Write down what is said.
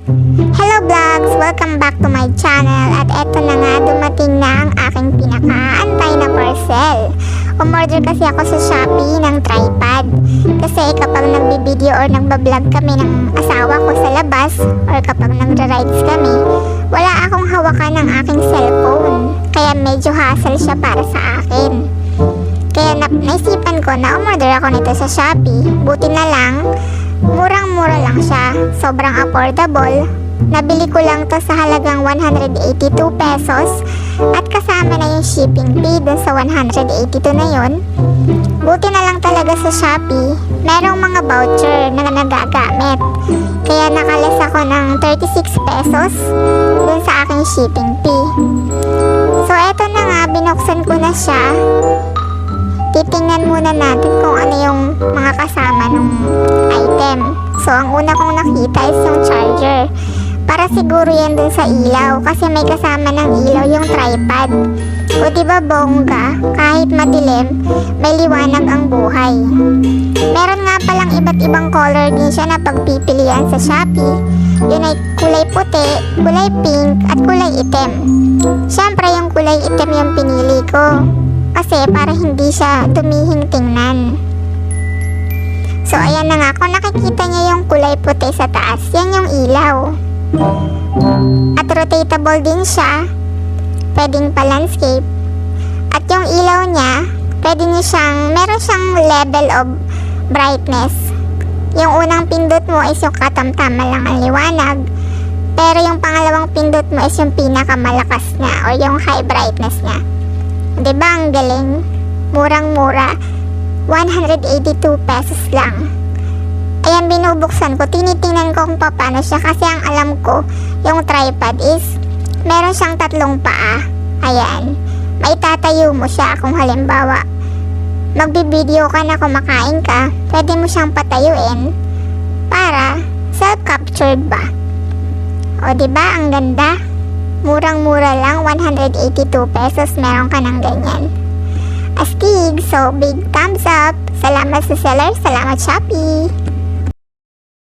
Hello vlogs! Welcome back to my channel at eto na nga, dumating na ang aking pinakaantay na parcel. Umorder kasi ako sa Shopee ng tripod. Kasi kapag nagbi-video or nagbablog kami ng asawa ko sa labas or kapag nagra-rides kami, wala akong hawakan ng aking cellphone. Kaya medyo hassle siya para sa akin. Kaya naisipan ko na umorder ako nito sa Shopee. Buti na lang, murang-mura lang siya. Sobrang affordable. Nabili ko lang to sa halagang 182 pesos at kasama na yung shipping fee dun sa 182 na yun. Buti na lang talaga sa Shopee, merong mga voucher na nagagamit. Kaya nakalas ako ng 36 pesos dun sa aking shipping fee. So eto na nga, binuksan ko na siya. Titingnan muna natin kung ano yung mga kasama ng item. So, ang una kong nakita is yung charger. Para siguro yan dun sa ilaw kasi may kasama ng ilaw yung tripod. O diba bongga, kahit madilim, may liwanag ang buhay. Meron nga palang iba't ibang color din siya na pagpipilian sa Shopee. Yun ay kulay puti, kulay pink, at kulay itim. Siyempre yung kulay itim yung pinili ko. Kasi para hindi siya dumihing tingnan. So ayan na nga, kung nakikita niyo yung kulay puti sa taas, yan yung ilaw. At rotatable din siya, pwedeng pa landscape. At yung ilaw niya, pwede niyo siyang, meron siyang level of brightness. Yung unang pindot mo is yung katamtama lang ang liwanag. Pero yung pangalawang pindot mo is yung pinakamalakas niya or yung high brightness niya. Diba ang galing? Murang-mura. 182 pesos lang. Ayan, binubuksan ko. Tinitingnan ko kung paano siya kasi ang alam ko, yung tripod is meron siyang 3 paa. Ayan. Maitatayo mo siya kung halimbawa magbibideo ka na kumakain ka, pwede mo siyang patayuin para self-captured ba? O diba ang ganda? Murang-mura lang, 182 pesos, meron ka ng ganyan. Astig, so big thumbs up. Salamat sa seller, salamat Shopee.